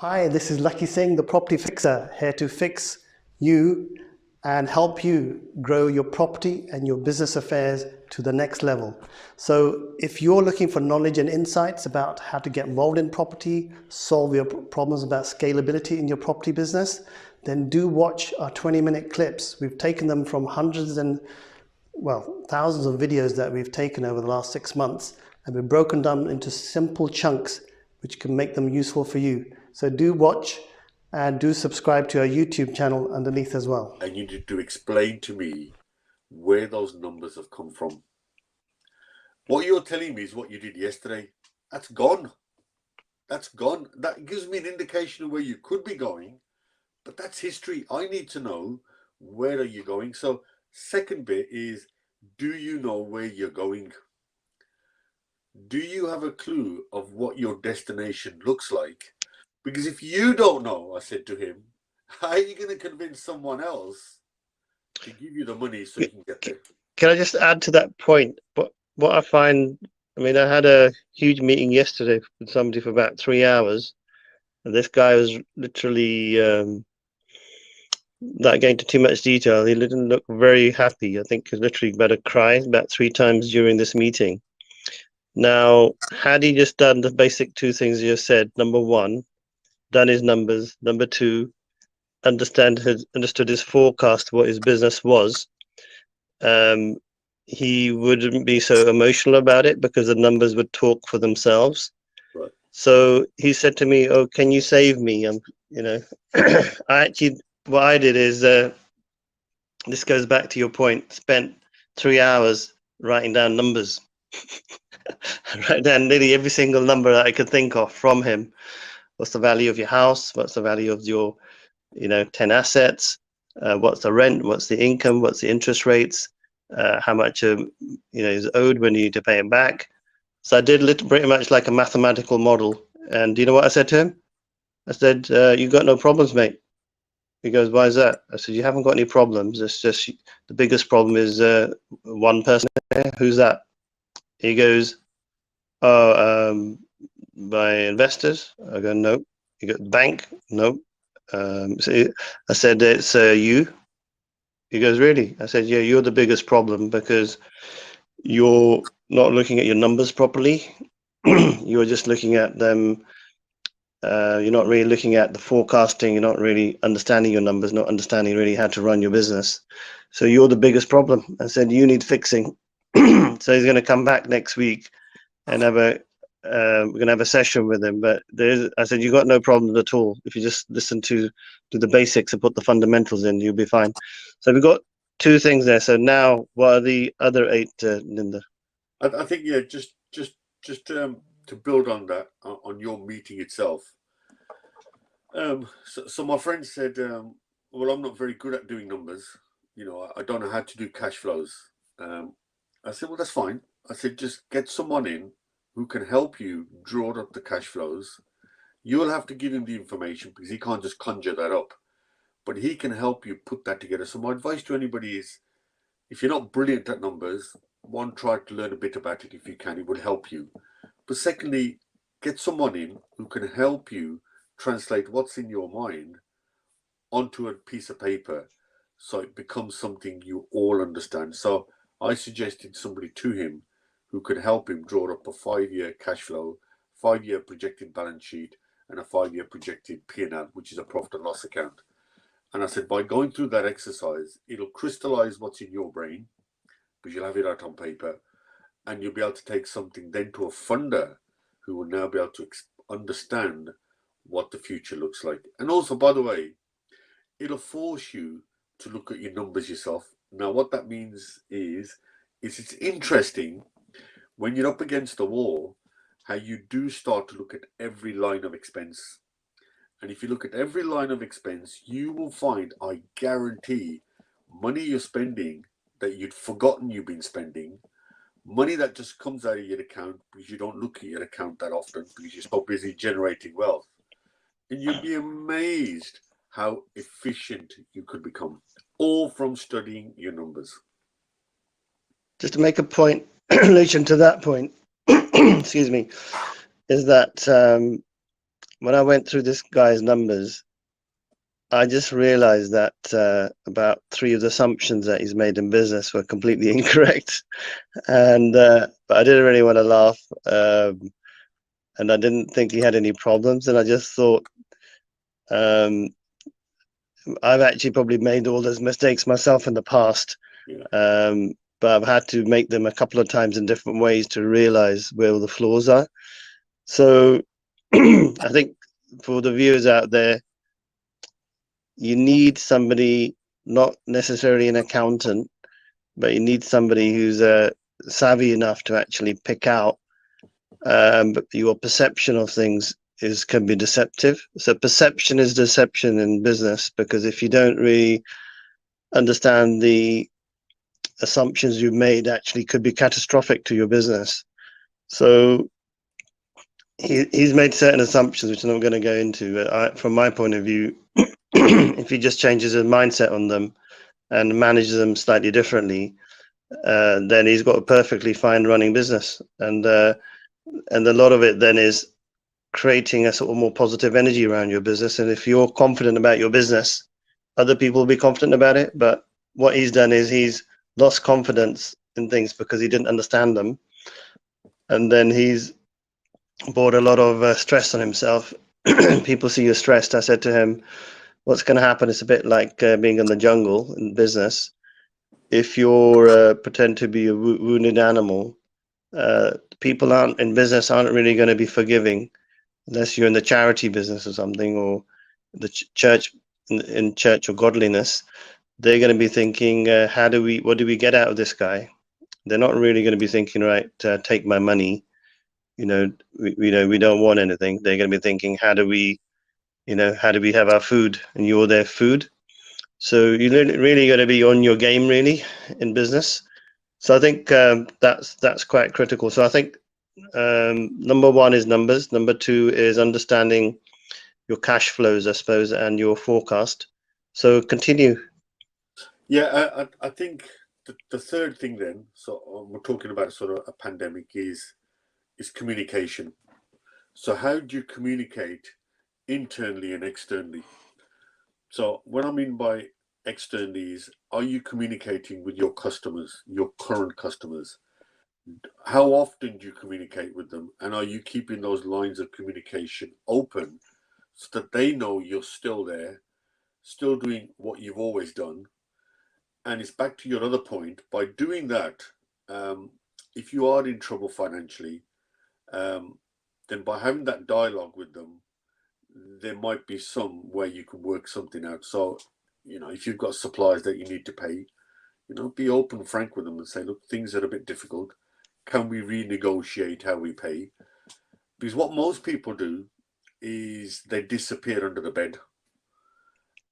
Hi, this is Lakhi Singh, the Property Fixer, here to fix you and help you grow your property and your business affairs to the next level. So if you're looking for knowledge and insights about how to get involved in property, solve your problems about scalability in your property business, then do watch our 20-minute clips. We've taken them from hundreds and thousands of videos that we've taken over the last 6 months, and we've broken down into simple chunks which can make them useful for you. So do watch and do subscribe to our YouTube channel underneath as well. And you need to explain to me where those numbers have come from. What you're telling me is what you did yesterday. That's gone. That's gone. That gives me an indication of where you could be going, but that's history. I need to know, where are you going? So second bit is, do you know where you're going? Do you have a clue of what your destination looks like? Because if you don't know, I said to him, how are you going to convince someone else to give you the money so you can get there? Can I just add to that point? What I find, I mean, I had a huge meeting yesterday with somebody for about 3 hours, and this guy was literally not going into too much detail. He didn't look very happy. I think he was literally about to cry about 3 times during this meeting. Now, had he just done the basic 2 things you said, number 1, done his numbers, number 2, understood his forecast, what his business was, he wouldn't be so emotional about it because the numbers would talk for themselves. Right. So he said to me, "Oh, can you save me?" What I did is, this goes back to your point, spent 3 hours writing down numbers. Write down nearly every single number that I could think of from him. What's the value of your house? What's the value of your, 10 assets? What's the rent? What's the income? What's the interest rates? How much is owed when you need to pay him back? So I did pretty much like a mathematical model. And do you know what I said to him? I said, "You got no problems, mate." He goes, "Why is that?" I said, "You haven't got any problems. It's just the biggest problem is one person here. Who's that?" He goes, "Oh, my investors." I go, "No." He goes, "Bank?" "No." So I said, "It's you." He goes, "Really?" I said, "Yeah, you're the biggest problem because you're not looking at your numbers properly. You're just looking at them. You're not really looking at the forecasting. You're not really understanding your numbers, not understanding really how to run your business. So you're the biggest problem." I said, "You need fixing." So he's going to come back next week and we're going to have a session with him. But I said, "You got no problems at all. If you just listen to the basics and put the fundamentals in, you'll be fine." So we've got 2 things there. So now, what are the other 8, Linda? I think, yeah, just to build on that, on your meeting itself. So my friend said, well, I'm not very good at doing numbers. I don't know how to do cash flows. I said, well, that's fine. I said, just get someone in who can help you draw up the cash flows. You'll have to give him the information because he can't just conjure that up, but he can help you put that together. So my advice to anybody is, if you're not brilliant at numbers, one, try to learn a bit about it if you can. It will help you. But secondly, get someone in who can help you translate what's in your mind onto a piece of paper so it becomes something you all understand. So I suggested somebody to him who could help him draw up a 5-year cash flow, 5-year projected balance sheet, and a 5-year projected P&L, which is a profit and loss account. And I said, by going through that exercise, it'll crystallize what's in your brain, because you'll have it out on paper, and you'll be able to take something then to a funder who will now be able to understand what the future looks like. And also, by the way, it'll force you to look at your numbers yourself. Now, what that means is it's interesting when you're up against the wall, how you do start to look at every line of expense. And if you look at every line of expense, you will find, I guarantee, money you're spending that you'd forgotten you've been spending, money that just comes out of your account because you don't look at your account that often because you're so busy generating wealth. And you'd be amazed how efficient you could become, all from studying your numbers. Just to make a point in relation to that point, excuse me, is that when I went through this guy's numbers, I just realized that about 3 of the assumptions that he's made in business were completely incorrect. And but I didn't really want to laugh, and I didn't think he had any problems. And I just thought, um, I've actually probably made all those mistakes myself in the past, but I've had to make them a couple of times in different ways to realize where all the flaws are. So I think for the viewers out there, you need somebody, not necessarily an accountant, but you need somebody who's savvy enough to actually pick out your perception of things can be deceptive. So perception is deception in business, because if you don't really understand the assumptions you've made, actually could be catastrophic to your business. So he's made certain assumptions, which I'm not going to go into, but from my point of view, if he just changes his mindset on them and manages them slightly differently, then he's got a perfectly fine running business. And a lot of it then is creating a sort of more positive energy around your business. And if you're confident about your business, other people will be confident about it. But what he's done is he's lost confidence in things because he didn't understand them. And then he's brought a lot of stress on himself. People see you stressed. I said to him, what's going to happen is a bit like being in the jungle in business. If you're pretend to be a wounded animal, people in business aren't really going to be forgiving, unless you're in the charity business or something, or the church, in church or godliness. They're going to be thinking, what do we get out of this guy? They're not really going to be thinking, right, take my money. We don't want anything. They're going to be thinking, how do we have our food? And you're their food. So you're really going to be on your game, really, in business. So I think that's quite critical. So I think number one is numbers. Number two is understanding your cash flows, I suppose, and your forecast. So continue. Yeah, I think the third thing then, so we're talking about sort of a pandemic, is communication. So how do you communicate internally and externally? So what I mean by externally is, are you communicating with your customers, your current customers? How often do you communicate with them? And are you keeping those lines of communication open so that they know you're still there, still doing what you've always done? And it's back to your other point. By doing that, if you are in trouble financially, then by having that dialogue with them, there might be some way you can work something out. So, if you've got suppliers that you need to pay, be open and frank with them and say, look, things are a bit difficult. Can we renegotiate how we pay? Because what most people do is they disappear under the bed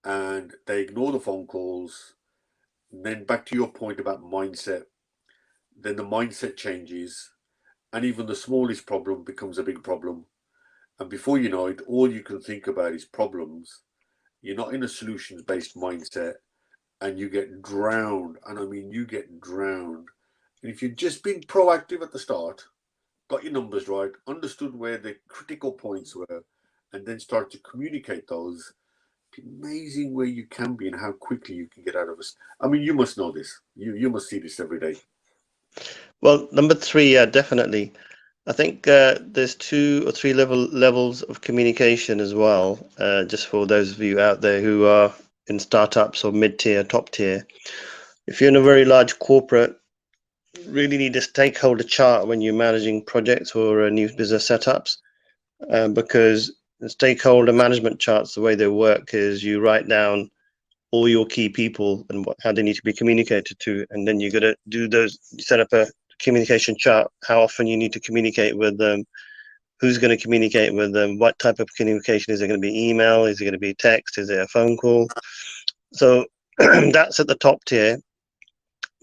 and they ignore the phone calls. And then back to your point about mindset, then the mindset changes, and even the smallest problem becomes a big problem. And before you know it, all you can think about is problems. You're not in a solutions-based mindset, and you get drowned. And I mean, you get drowned. And if you've just been proactive at the start, got your numbers right, understood where the critical points were, and then start to communicate those, it's amazing where you can be and how quickly you can get out of this. I mean, you must know this. You must see this every day. Well, number three, definitely. I think there's 2 or 3 levels of communication as well, just for those of you out there who are in startups or mid-tier, top tier. If you're in a very large corporate, really need a stakeholder chart when you're managing projects or new business setups, because the stakeholder management charts, the way they work is you write down all your key people and how they need to be communicated to, and then you got to do those, set up a communication chart, how often you need to communicate with them, who's going to communicate with them, what type of communication. Is it going to be email, is it going to be text, is it a phone call? So that's at the top tier.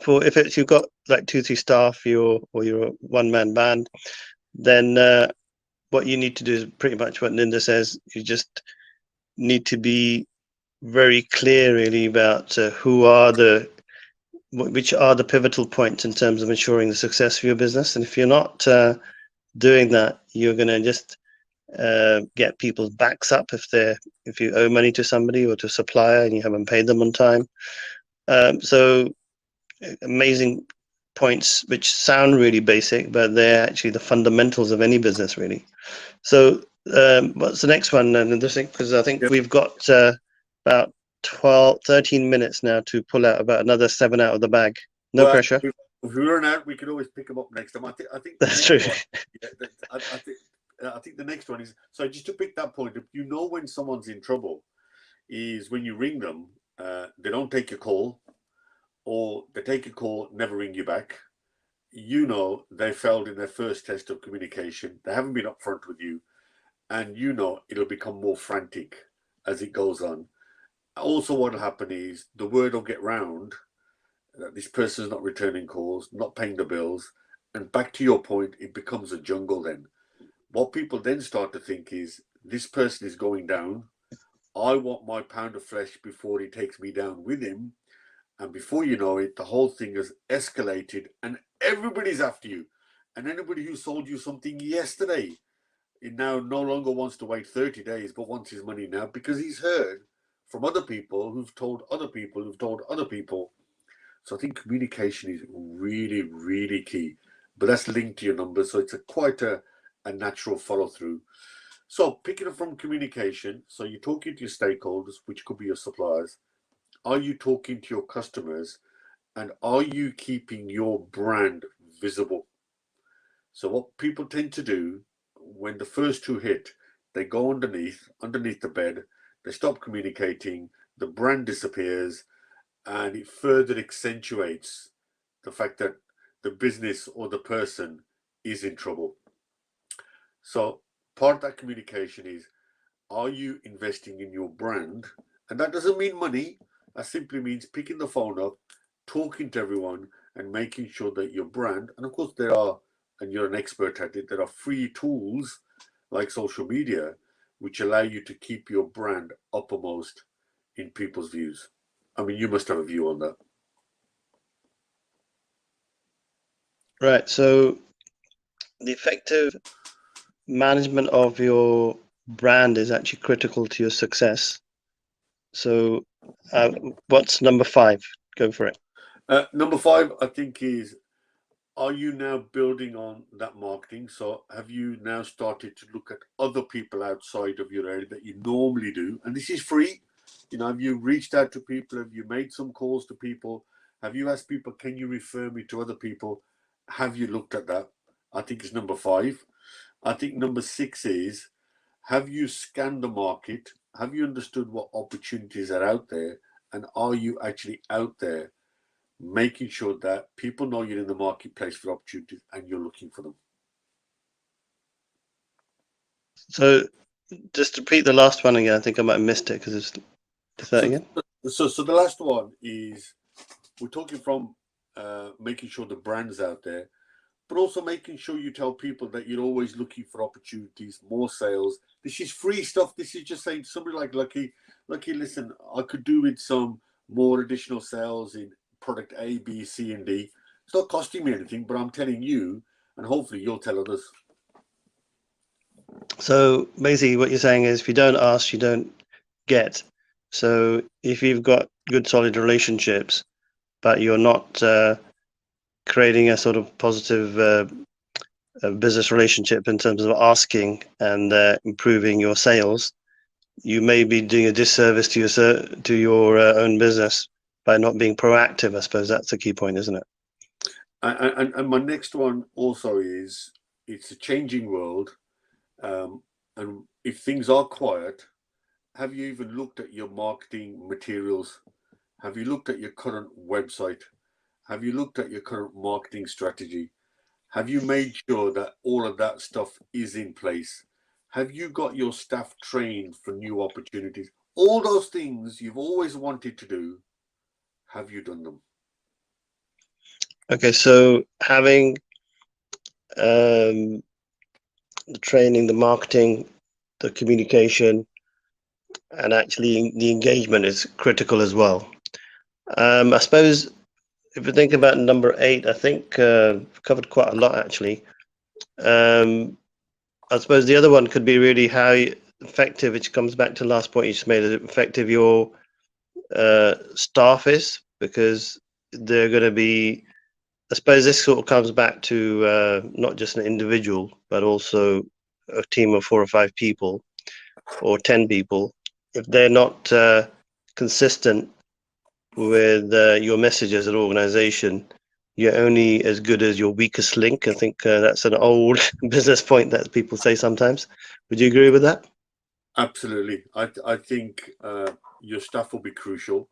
For if you've got like 2-3 staff, or you're a one-man band, then what you need to do is pretty much what Linda says. You just need to be very clear really about which are the pivotal points in terms of ensuring the success of your business. And if you're not doing that, you're going to just get people's backs up if you owe money to somebody or to a supplier and you haven't paid them on time. So amazing points which sound really basic, but they're actually the fundamentals of any business, really. So what's the next one? And this thing, because I think we've got about 13 minutes now to pull out about another 7 out of the bag. No pressure. If we run out, we can always pick them up next time. I think that's true. I think the next one is, so just to pick that point, you know when someone's in trouble is when you ring them, they don't take your call, or they take a call, never ring you back. You know they failed in their first test of communication. They haven't been upfront with you, and you know it'll become more frantic as it goes on. Also, what will happen is the word will get round that this person's not returning calls, not paying the bills, and back to your point, it becomes a jungle then. What people then start to think is, this person is going down. I want my pound of flesh before he takes me down with him. And before you know it, the whole thing has escalated and everybody's after you. And anybody who sold you something yesterday, it now no longer wants to wait 30 days, but wants his money now because he's heard from other people who've told other people who've told other people. So I think communication is really, really key. But that's linked to your numbers. So it's quite a natural follow through. So picking up from communication, so you're talking to your stakeholders, which could be your suppliers. Are you talking to your customers, and are you keeping your brand visible? So what people tend to do when the first two hit, they go underneath the bed, they stop communicating, the brand disappears, and it further accentuates the fact that the business or the person is in trouble. So part of that communication is, are you investing in your brand? And that doesn't mean money. That simply means picking the phone up, talking to everyone, and making sure that your brand, and of course there are, and you're an expert at it, there are free tools like social media, which allow you to keep your brand uppermost in people's views. I mean, you must have a view on that. Right. So the effective management of your brand is actually critical to your success. So what's number 5? Go for it. Number 5, I think, is, are you now building on that marketing? So have you now started to look at other people outside of your area that you normally do? And this is free. You know, have you reached out to people? Have you made some calls to people? Have you asked people, can you refer me to other people? Have you looked at that? I think it's number 5. I think number 6 is, have you scanned the market? Have you understood what opportunities are out there? And are you actually out there making sure that people know you're in the marketplace for opportunities and you're looking for them? So just to repeat the last one again. I think I might have missed it because it's that again. So the last one is, we're talking from making sure the brand's out there, but also making sure you tell people that you're always looking for opportunities, more sales. This is free stuff. This is just saying to somebody like Lakhi, listen, I could do with some more additional sales in product A, B, C, and D. It's not costing me anything, but I'm telling you, and hopefully you'll tell others. So basically what you're saying is, if you don't ask, you don't get. So if you've got good solid relationships, but you're not creating a sort of positive business relationship in terms of asking and improving your sales, you may be doing a disservice to your own business by not being proactive. I suppose that's the key point, isn't it? And my next one also is, it's a changing world. And if things are quiet, have you even looked at your marketing materials? Have you looked at your current website? Have you looked at your current marketing strategy? Have you made sure that all of that stuff is in place? Have you got your staff trained for new opportunities? All those things you've always wanted to do, have you done them? Okay, so having the training, the marketing, the communication, and actually the engagement is critical as well. I suppose if you think about number 8, I think I've covered quite a lot actually. I suppose the other one could be really how effective, which comes back to the last point you just made, effective your staff is, because they're going to be, I suppose this sort of comes back to not just an individual, but also a team of 4 or 5 people or 10 people. If they're not consistent with your message as an organization, you're only as good as your weakest link. I think that's an old business point that people say sometimes. Would you agree with that? Absolutely. I think your staff will be crucial.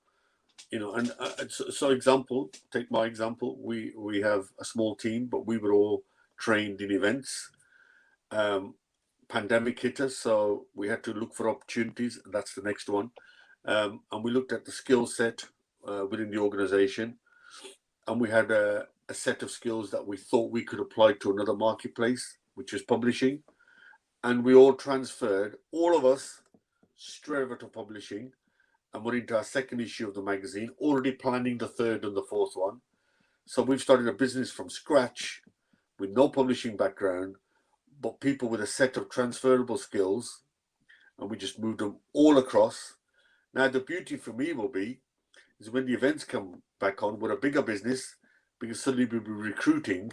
And so example, take my example. We have a small team, but we were all trained in events. Pandemic hit us, so we had to look for opportunities. And that's the next one. And we looked at the skill set within the organization, and we had a set of skills that we thought we could apply to another marketplace, which is publishing. And we all transferred, all of us, straight over to publishing, and we're into our second issue of the magazine, already planning the third and the fourth one. So we've started a business from scratch with no publishing background, but people with a set of transferable skills, and we just moved them all across. Now, the beauty for me will be is when the events come back on, we're a bigger business because suddenly we'll be recruiting,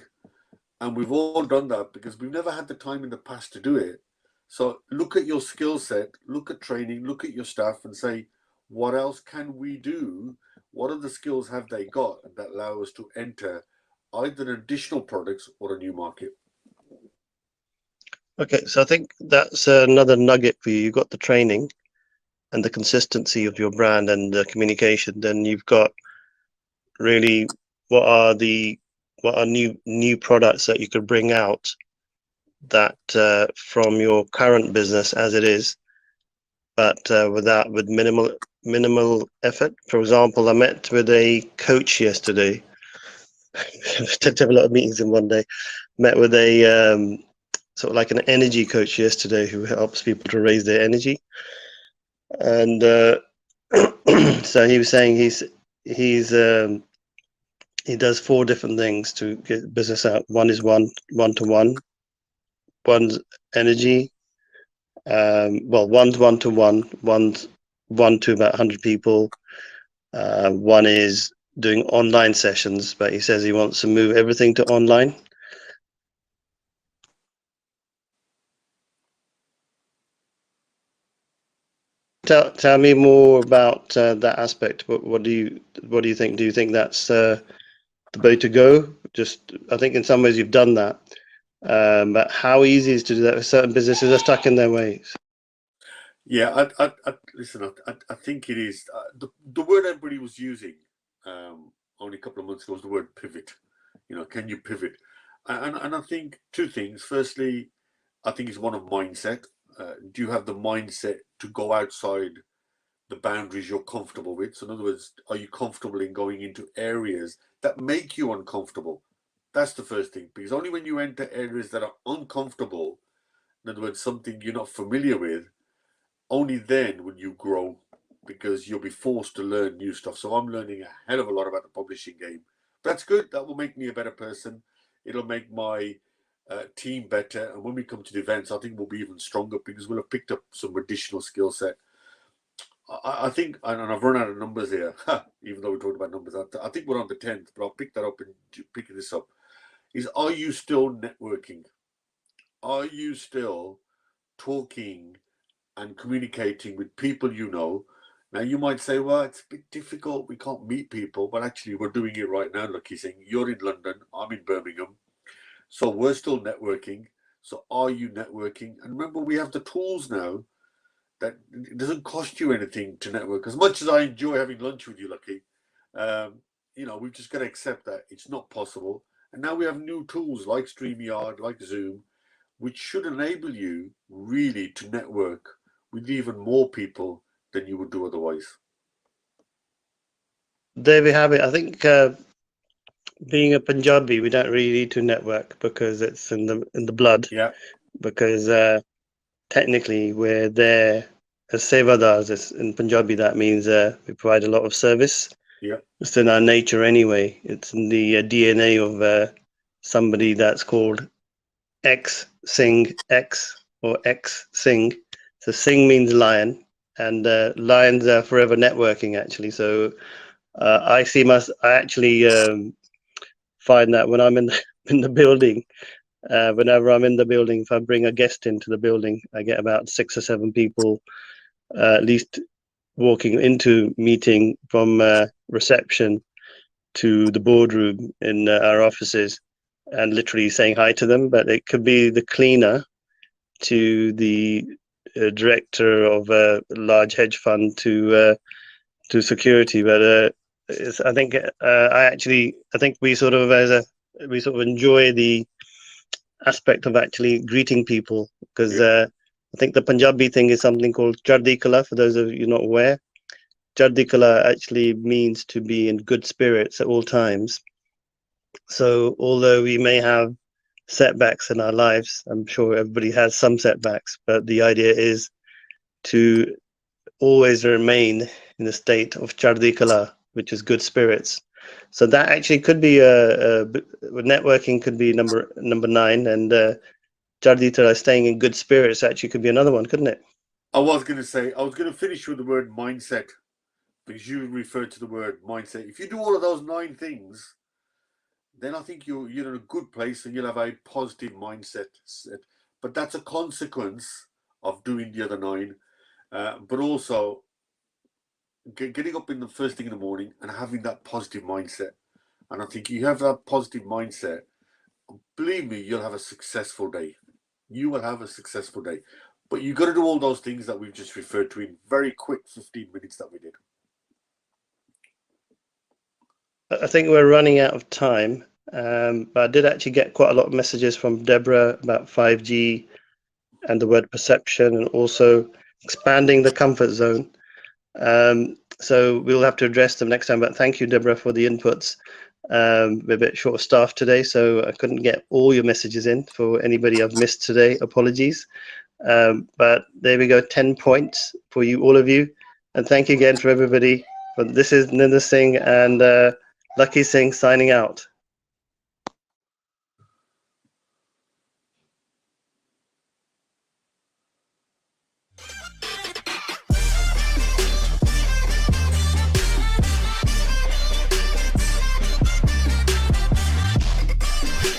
and we've all done that because we've never had the time in the past to do it. So look at your skill set, look at training, look at your staff and say, what else can we do? What other skills have they got that allow us to enter either additional products or a new market? Okay, so I think that's another nugget for you. You've got the training and the consistency of your brand and the communication. Then you've got really what are new products that you could bring out that from your current business as it is, but with minimal effort. For example, I met with a coach yesterday. Tend to have a lot of meetings in one day. Met with a sort of like an energy coach yesterday who helps people to raise their energy. And so he was saying he does 4 different things to get business out. One is one-to-one. One's energy. One's one-to-one. One's 1 to about 100 people. One is doing online sessions, but he says he wants to move everything to online. Tell me more about that aspect. What do you think? Do you think that's the way to go? I think in some ways you've done that, but how easy is to do that? Certain businesses are stuck in their ways. Yeah, listen. I think it is the word everybody was using only a couple of months ago was the word pivot. Can you pivot? And I think 2 things. Firstly, I think it's one of mindset. Do you have the mindset to go outside the boundaries you're comfortable with? So in other words, are you comfortable in going into areas that make you uncomfortable? That's the first thing, because only when you enter areas that are uncomfortable, in other words, something you're not familiar with, only then will you grow, because you'll be forced to learn new stuff. So I'm learning a hell of a lot about the publishing game. That's good. That will make me a better person. It'll make my team better. And when we come to the events, I think we'll be even stronger because we'll have picked up some additional skill set. I think, and I've run out of numbers here, even though we talked about numbers, I think we're on the 10th, but I'll pick that up and pick this up. Are you still networking? Are you still talking and communicating with people you know? Now, you might say, well, it's a bit difficult. We can't meet people. But actually, we're doing it right now, Lakhi Singh. You're in London. I'm in Birmingham. So we're still networking. So are you networking? And remember, we have the tools now that it doesn't cost you anything to network. As much as I enjoy having lunch with you, Lakhi, we've just got to accept that it's not possible. And now we have new tools like StreamYard, like Zoom, which should enable you really to network with even more people than you would do otherwise. There we have it. I think being a Punjabi, we don't really need to network because it's in the blood. Yeah. Because technically we're there as sevadars. In Punjabi, that means we provide a lot of service. Yeah. It's in our nature anyway. It's in the DNA of somebody that's called X Singh X. or X Singh. So Singh means lion, and lions are forever networking actually. So I actually find that when I'm in in the building, whenever I'm in the building, if I bring a guest into the building, I get about 6 or 7 people at least walking into meeting from reception to the boardroom in our offices and literally saying hi to them. But it could be the cleaner to the director of a large hedge fund to security. But I think I think we sort of enjoy the aspect of actually greeting people, because I think the Punjabi thing is something called Chardi Kala. For those of you not aware, Chardi Kala actually means to be in good spirits at all times. So although we may have setbacks in our lives, I'm sure everybody has some setbacks, but the idea is to always remain in a state of Chardi Kala, which is good spirits. So that actually could be networking could be number 9, and Chardi Kala, staying in good spirits, actually could be another one, couldn't it? I was going to finish with the word mindset, because you referred to the word mindset. If you do all of those 9 things, then I think you're in a good place and you'll have a positive mindset. But that's a consequence of doing the other 9, but also getting up in the first thing in the morning and having that positive mindset. And I think you have that positive mindset, believe me, you'll have a successful day. You will have a successful day. But you've got to do all those things that we've just referred to in very quick 15 minutes that we did. I think we're running out of time, but I did actually get quite a lot of messages from Deborah about 5G and the word perception, and also expanding the comfort zone. So we'll have to address them next time, but thank you, Deborah, for the inputs. We're a bit short of staff today, so I couldn't get all your messages in. For anybody I've missed today, apologies. But there we go, 10 points for you, all of you. And thank you again for everybody. But this is Ninder Singh and Lakhi Singh signing out.